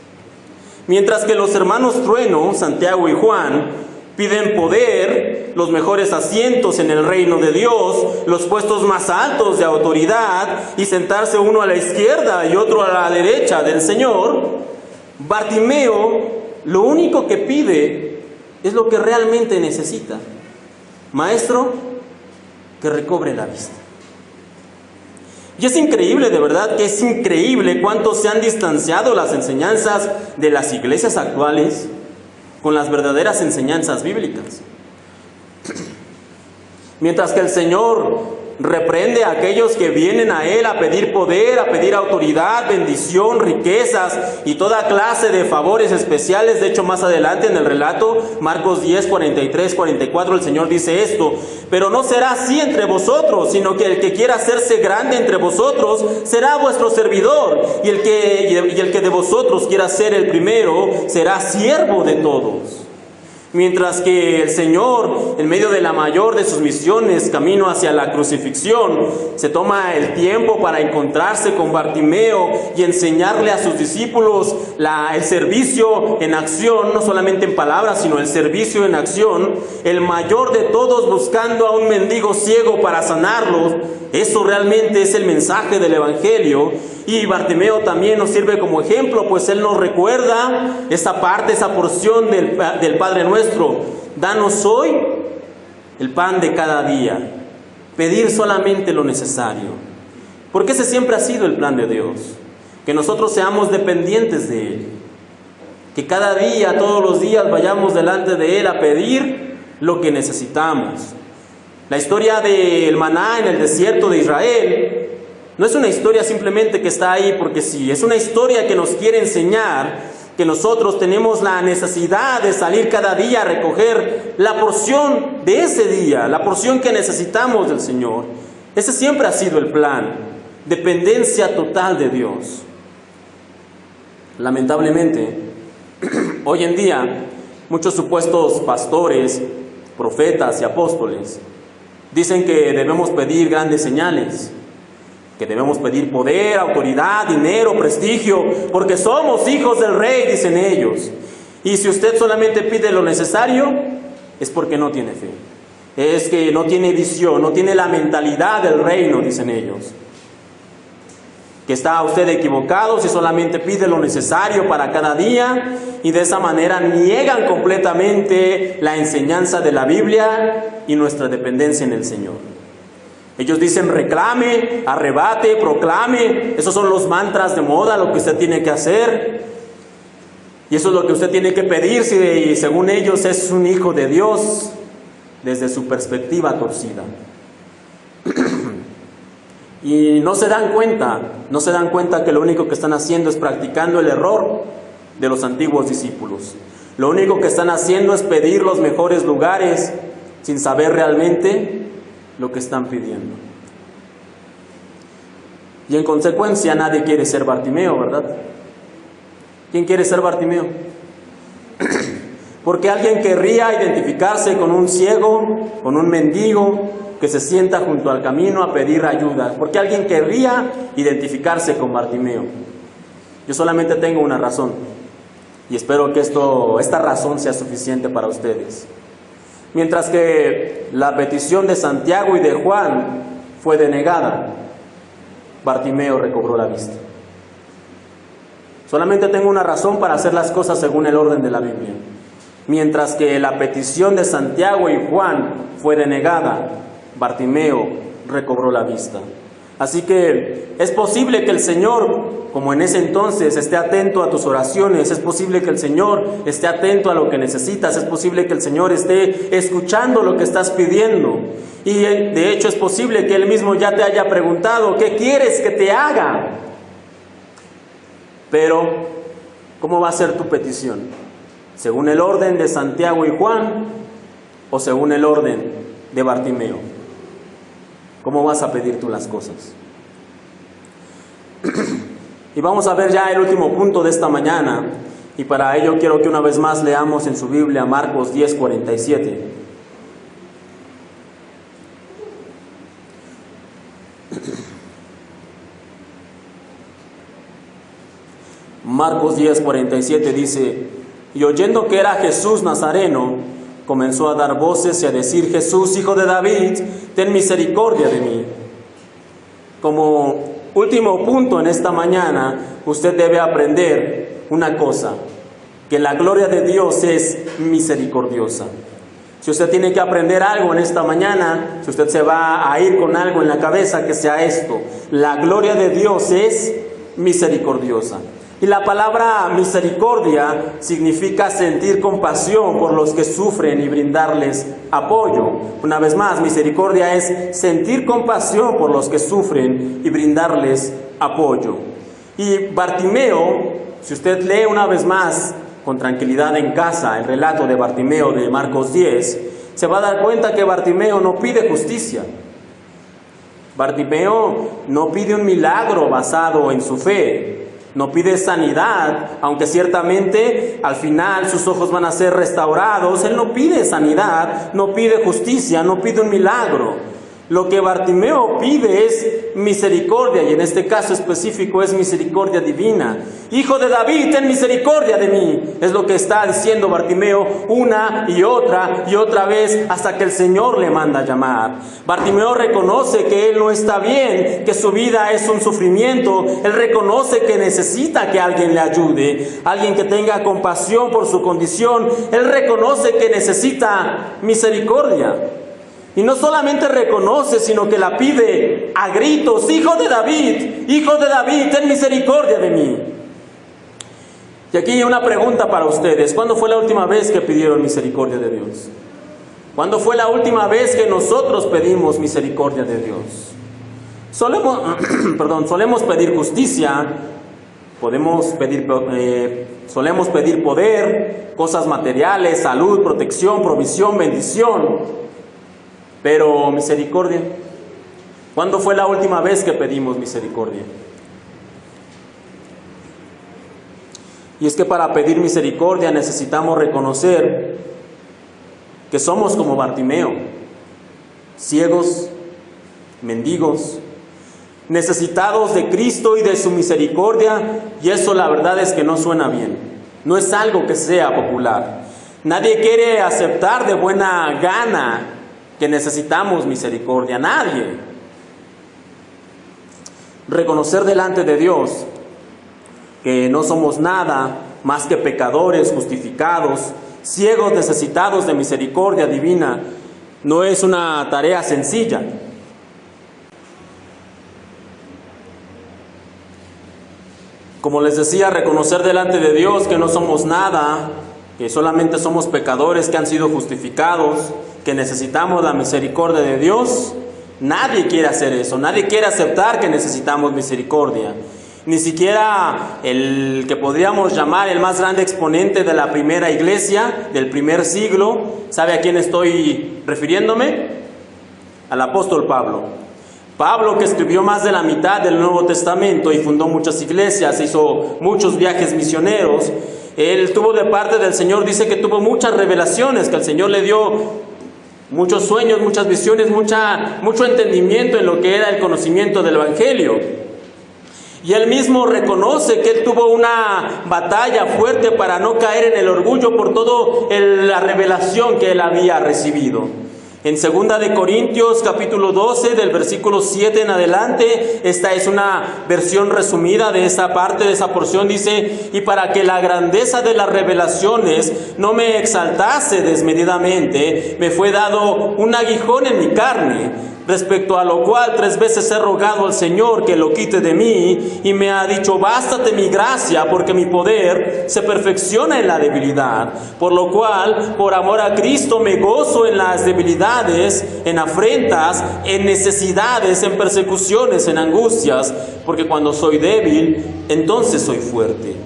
Mientras que los hermanos Trueno, Santiago y Juan, piden poder, los mejores asientos en el reino de Dios, los puestos más altos de autoridad y sentarse uno a la izquierda y otro a la derecha del Señor, Bartimeo lo único que pide es lo que realmente necesita. Maestro, que recobre la vista. Y es increíble, de verdad que es increíble cuánto se han distanciado las enseñanzas de las iglesias actuales con las verdaderas enseñanzas bíblicas. Mientras que el Señor reprende a aquellos que vienen a Él a pedir poder, a pedir autoridad, bendición, riquezas y toda clase de favores especiales. De hecho, más adelante en el relato, Marcos 10, 43, 44, el Señor dice esto: pero no será así entre vosotros, sino que el que quiera hacerse grande entre vosotros será vuestro servidor, y el que de vosotros quiera ser el primero será siervo de todos. Mientras que el Señor, en medio de la mayor de sus misiones, camino hacia la crucifixión, se toma el tiempo para encontrarse con Bartimeo y enseñarle a sus discípulos el servicio en acción, no solamente en palabras, sino el servicio en acción, el mayor de todos buscando a un mendigo ciego para sanarlo. Eso realmente es el mensaje del Evangelio. Y Bartimeo también nos sirve como ejemplo, pues él nos recuerda esa parte, esa porción del Padre Nuestro. Danos hoy el pan de cada día. Pedir solamente lo necesario. Porque ese siempre ha sido el plan de Dios. Que nosotros seamos dependientes de Él. Que cada día, todos los días, vayamos delante de Él a pedir lo que necesitamos. La historia del maná en el desierto de Israel no es una historia simplemente que está ahí porque sí, es una historia que nos quiere enseñar que nosotros tenemos la necesidad de salir cada día a recoger la porción de ese día, la porción que necesitamos del Señor. Ese siempre ha sido el plan, dependencia total de Dios. Lamentablemente, hoy en día, muchos supuestos pastores, profetas y apóstoles dicen que debemos pedir grandes señales, que debemos pedir poder, autoridad, dinero, prestigio, porque somos hijos del Rey, dicen ellos. Y si usted solamente pide lo necesario, es porque no tiene fe. Es que no tiene visión, no tiene la mentalidad del reino, dicen ellos. Que está usted equivocado si solamente pide lo necesario para cada día, y de esa manera niegan completamente la enseñanza de la Biblia y nuestra dependencia en el Señor. Ellos dicen reclame, arrebate, proclame. Esos son los mantras de moda, lo que usted tiene que hacer. Y eso es lo que usted tiene que pedir si según ellos es un hijo de Dios, desde su perspectiva torcida. Y no se dan cuenta que lo único que están haciendo es practicando el error de los antiguos discípulos. Lo único que están haciendo es pedir los mejores lugares sin saber realmente lo que están pidiendo. Y en consecuencia nadie quiere ser Bartimeo, ¿verdad? ¿Quién quiere ser Bartimeo? Porque alguien querría identificarse con un ciego, con un mendigo que se sienta junto al camino a pedir ayuda. Porque alguien querría identificarse con Bartimeo. Yo solamente tengo una razón, y espero que esta razón sea suficiente para ustedes. Mientras que la petición de Santiago y de Juan fue denegada, Bartimeo recobró la vista. Solamente tengo una razón para hacer las cosas según el orden de la Biblia. Mientras que la petición de Santiago y Juan fue denegada, Bartimeo recobró la vista. Así que es posible que el Señor, como en ese entonces, esté atento a tus oraciones. Es posible que el Señor esté atento a lo que necesitas. Es posible que el Señor esté escuchando lo que estás pidiendo. Y de hecho es posible que Él mismo ya te haya preguntado, ¿qué quieres que te haga? Pero, ¿cómo va a ser tu petición? ¿Según el orden de Santiago y Juan o según el orden de Bartimeo? ¿Cómo vas a pedir tú las cosas? Y vamos a ver ya el último punto de esta mañana. Y para ello quiero que una vez más leamos en su Biblia Marcos 10, 47. Marcos 10:47 dice: y oyendo que era Jesús Nazareno, comenzó a dar voces y a decir: Jesús, hijo de David, ten misericordia de mí. Como último punto en esta mañana, usted debe aprender una cosa: que la gloria de Dios es misericordiosa. Si usted tiene que aprender algo en esta mañana, si usted se va a ir con algo en la cabeza, que sea esto: la gloria de Dios es misericordiosa. Y la palabra misericordia significa sentir compasión por los que sufren y brindarles apoyo. Una vez más, misericordia es sentir compasión por los que sufren y brindarles apoyo. Y Bartimeo, si usted lee una vez más con tranquilidad en casa el relato de Bartimeo de Marcos 10, se va a dar cuenta que Bartimeo no pide justicia. Bartimeo no pide un milagro basado en su fe. No pide sanidad, aunque ciertamente al final sus ojos van a ser restaurados. Él no pide sanidad, no pide justicia, no pide un milagro. Lo que Bartimeo pide es misericordia, y en este caso específico es misericordia divina. Hijo de David, ten misericordia de mí. Es lo que está diciendo Bartimeo una y otra vez, hasta que el Señor le manda a llamar. Bartimeo reconoce que él no está bien, que su vida es un sufrimiento. Él reconoce que necesita que alguien le ayude, alguien que tenga compasión por su condición. Él reconoce que necesita misericordia. Y no solamente reconoce, sino que la pide a gritos: hijo de David, ten misericordia de mí. Y aquí hay una pregunta para ustedes: ¿cuándo fue la última vez que pidieron misericordia de Dios? ¿Cuándo fue la última vez que nosotros pedimos misericordia de Dios? Solemos pedir justicia, solemos pedir poder, cosas materiales, salud, protección, provisión, bendición. Pero misericordia, ¿cuándo fue la última vez que pedimos misericordia? Y es que para pedir misericordia necesitamos reconocer que somos como Bartimeo, ciegos, mendigos, necesitados de Cristo y de su misericordia, y eso la verdad es que no suena bien, no es algo que sea popular. Nadie quiere aceptar de buena gana que necesitamos misericordia, nadie. Reconocer delante de Dios que no somos nada más que pecadores justificados, ciegos necesitados de misericordia divina, no es una tarea sencilla. Como les decía, reconocer delante de Dios que no somos nada, que solamente somos pecadores que han sido justificados, que necesitamos la misericordia de Dios. Nadie quiere hacer eso, nadie quiere aceptar que necesitamos misericordia. Ni siquiera el que podríamos llamar el más grande exponente de la primera iglesia, del primer siglo. ¿Sabe a quién estoy refiriéndome? Al apóstol Pablo. Pablo, que escribió más de la mitad del Nuevo Testamento y fundó muchas iglesias, hizo muchos viajes misioneros. Él tuvo de parte del Señor, dice que tuvo muchas revelaciones, que el Señor le dio muchos sueños, muchas visiones, mucho entendimiento en lo que era el conocimiento del Evangelio. Y él mismo reconoce que él tuvo una batalla fuerte para no caer en el orgullo por toda la revelación que él había recibido. En 2 de Corintios capítulo 12 del versículo 7 en adelante, esta es una versión resumida de esa parte, de esa porción, dice: y para que la grandeza de las revelaciones no me exaltase desmedidamente, me fue dado un aguijón en mi carne, respecto a lo cual 3 veces he rogado al Señor que lo quite de mí, y me ha dicho: bástate mi gracia, porque mi poder se perfecciona en la debilidad. Por lo cual, por amor a Cristo, me gozo en las debilidades, en afrentas, en necesidades, en persecuciones, en angustias, porque cuando soy débil, entonces soy fuerte.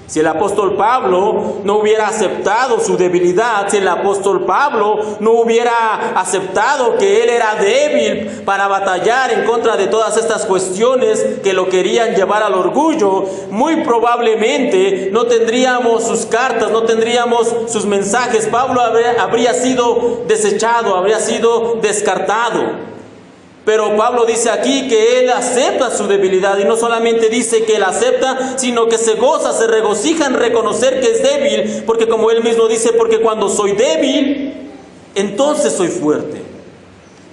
Si el apóstol Pablo no hubiera aceptado su debilidad, si el apóstol Pablo no hubiera aceptado que él era débil para batallar en contra de todas estas cuestiones que lo querían llevar al orgullo, muy probablemente no tendríamos sus cartas, no tendríamos sus mensajes. Pablo habría sido desechado, habría sido descartado. Pero Pablo dice aquí que él acepta su debilidad, y no solamente dice que él acepta, sino que se goza, se regocija en reconocer que es débil, porque como él mismo dice, porque cuando soy débil, entonces soy fuerte.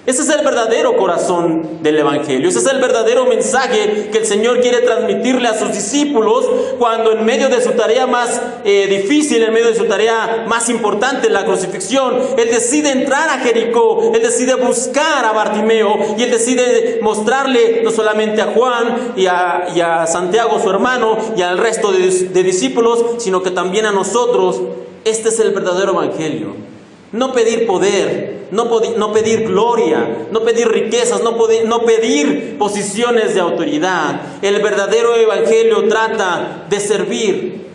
Ese es el verdadero corazón del Evangelio. Ese es el verdadero mensaje que el Señor quiere transmitirle a sus discípulos cuando en medio de su tarea más difícil, en medio de su tarea más importante, la crucifixión, Él decide entrar a Jericó, Él decide buscar a Bartimeo, y Él decide mostrarle no solamente a Juan y a Santiago su hermano y al resto de discípulos, sino que también a nosotros. Este es el verdadero Evangelio. No pedir poder, no pedir gloria, no pedir riquezas, no pedir posiciones de autoridad. El verdadero Evangelio trata de servir,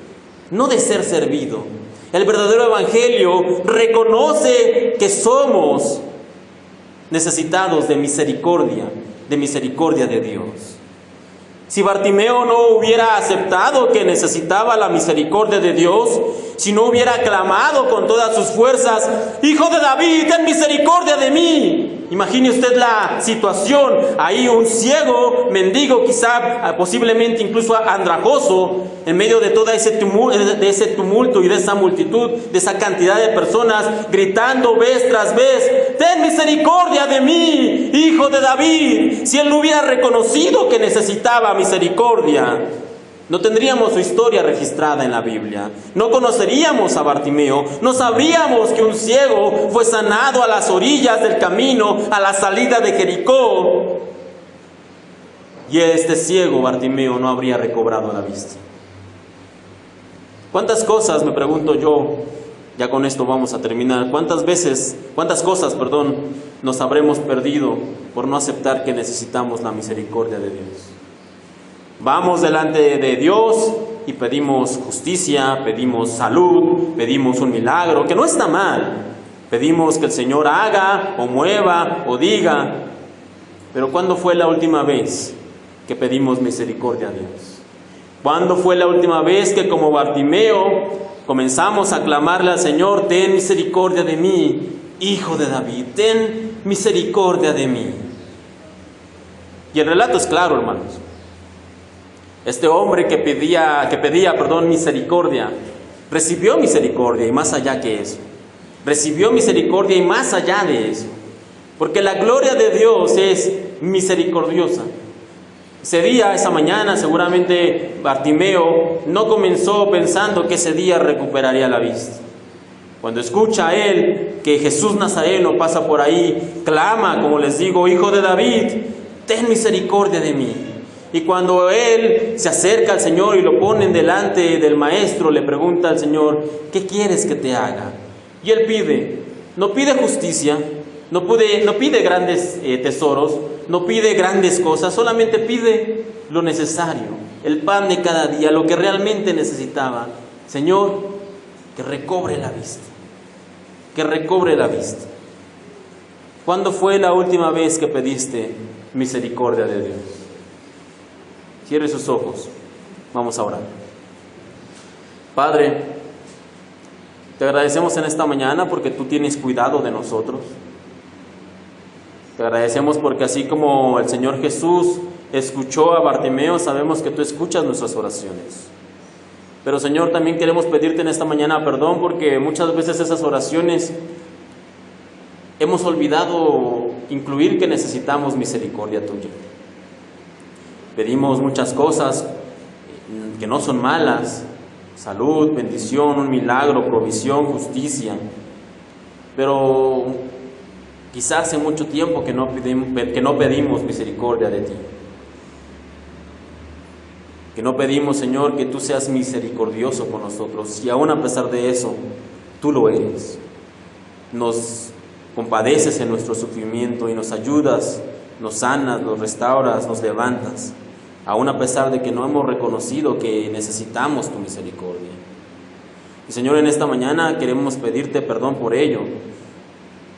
no de ser servido. El verdadero Evangelio reconoce que somos necesitados de misericordia de Dios. Si Bartimeo no hubiera aceptado que necesitaba la misericordia de Dios, si no hubiera clamado con todas sus fuerzas, Hijo de David, ten misericordia de mí. Imagine usted la situación, ahí un ciego, mendigo, quizá posiblemente incluso andrajoso, en medio de todo ese tumulto y de esa multitud, de esa cantidad de personas, gritando vez tras vez, ten misericordia de mí, Hijo de David. Si él no hubiera reconocido que necesitaba misericordia, no tendríamos su historia registrada en la Biblia. No conoceríamos a Bartimeo. No sabríamos que un ciego fue sanado a las orillas del camino, a la salida de Jericó. Y este ciego Bartimeo no habría recobrado la vista. ¿Cuántas cosas, me pregunto yo, ya con esto vamos a terminar, cuántas cosas, nos habremos perdido por no aceptar que necesitamos la misericordia de Dios? Vamos delante de Dios y pedimos justicia, pedimos salud, pedimos un milagro, que no está mal. Pedimos que el Señor haga o mueva o diga. Pero ¿cuándo fue la última vez que pedimos misericordia a Dios? ¿Cuándo fue la última vez que como Bartimeo comenzamos a clamarle al Señor, ten misericordia de mí, Hijo de David, ten misericordia de mí? Y el relato es claro, hermanos. Este hombre que pedía misericordia, recibió misericordia y más allá que eso. Recibió misericordia y más allá de eso. Porque la gloria de Dios es misericordiosa. Ese día, esa mañana, seguramente Bartimeo no comenzó pensando que ese día recuperaría la vista. Cuando escucha a él que Jesús Nazareno pasa por ahí, clama, como les digo, Hijo de David, ten misericordia de mí. Y cuando él se acerca al Señor y lo ponen delante del maestro, le pregunta al Señor, ¿qué quieres que te haga? Y él no pide justicia, no pide grandes tesoros, no pide grandes cosas, solamente pide lo necesario, el pan de cada día, lo que realmente necesitaba. Señor, que recobre la vista, que recobre la vista. ¿Cuándo fue la última vez que pediste misericordia de Dios? Cierre sus ojos, vamos a orar. Padre, te agradecemos en esta mañana porque tú tienes cuidado de nosotros. Te agradecemos porque así como el Señor Jesús escuchó a Bartimeo, sabemos que tú escuchas nuestras oraciones. Pero Señor, también queremos pedirte en esta mañana perdón porque muchas veces esas oraciones hemos olvidado incluir que necesitamos misericordia tuya. Pedimos muchas cosas que no son malas, salud, bendición, un milagro, provisión, justicia, pero quizás hace mucho tiempo que no pedimos misericordia de ti, que no pedimos, Señor, que tú seas misericordioso con nosotros, y aún a pesar de eso, tú lo eres. Nos compadeces en nuestro sufrimiento y nos ayudas, nos sanas, nos restauras, nos levantas, aún a pesar de que no hemos reconocido que necesitamos tu misericordia. Y Señor, en esta mañana queremos pedirte perdón por ello.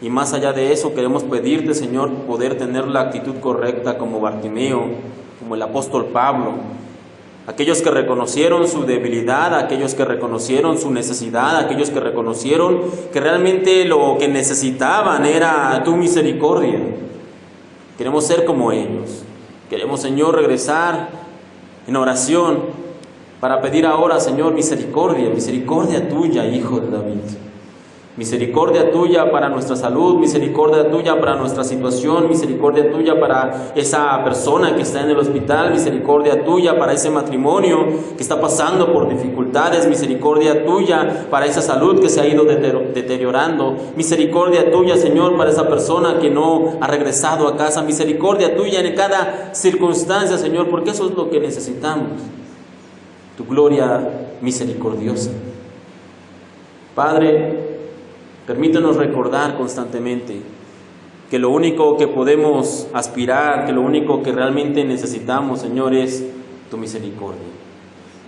Y más allá de eso, queremos pedirte, Señor, poder tener la actitud correcta como Bartimeo, como el apóstol Pablo. Aquellos que reconocieron su debilidad, aquellos que reconocieron su necesidad, aquellos que reconocieron que realmente lo que necesitaban era tu misericordia. queremos ser como ellos. Queremos, Señor, regresar en oración para pedir ahora, Señor, misericordia tuya, Hijo de David. Misericordia tuya para nuestra salud, misericordia tuya para nuestra situación, misericordia tuya para esa persona que está en el hospital, misericordia tuya para ese matrimonio que está pasando por dificultades, misericordia tuya para esa salud que se ha ido deteriorando, misericordia tuya, Señor, para esa persona que no ha regresado a casa, misericordia tuya en cada circunstancia, Señor, porque eso es lo que necesitamos, tu gloria misericordiosa. Padre, permítanos recordar constantemente que lo único que podemos aspirar, que lo único que realmente necesitamos, Señor, es tu misericordia.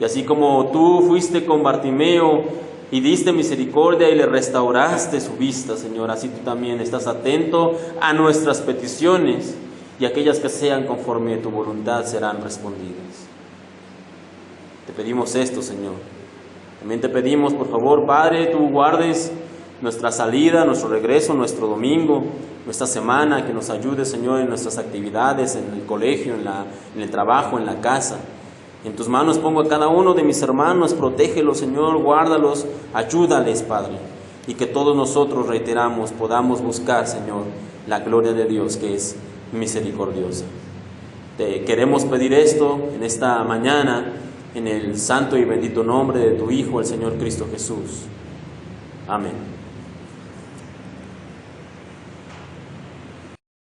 Y así como tú fuiste con Bartimeo y diste misericordia y le restauraste su vista, Señor, así tú también estás atento a nuestras peticiones y aquellas que sean conforme a tu voluntad serán respondidas. Te pedimos esto, Señor. También te pedimos, por favor, Padre, tú guardes nuestra salida, nuestro regreso, nuestro domingo, nuestra semana, que nos ayude, Señor, en nuestras actividades, en el colegio, en el trabajo, en la casa. En tus manos pongo a cada uno de mis hermanos, protégelos, Señor, guárdalos, ayúdales, Padre, y que todos nosotros, reiteramos, podamos buscar, Señor, la gloria de Dios que es misericordiosa. Te queremos pedir esto en esta mañana, en el santo y bendito nombre de tu Hijo, el Señor Cristo Jesús. Amén.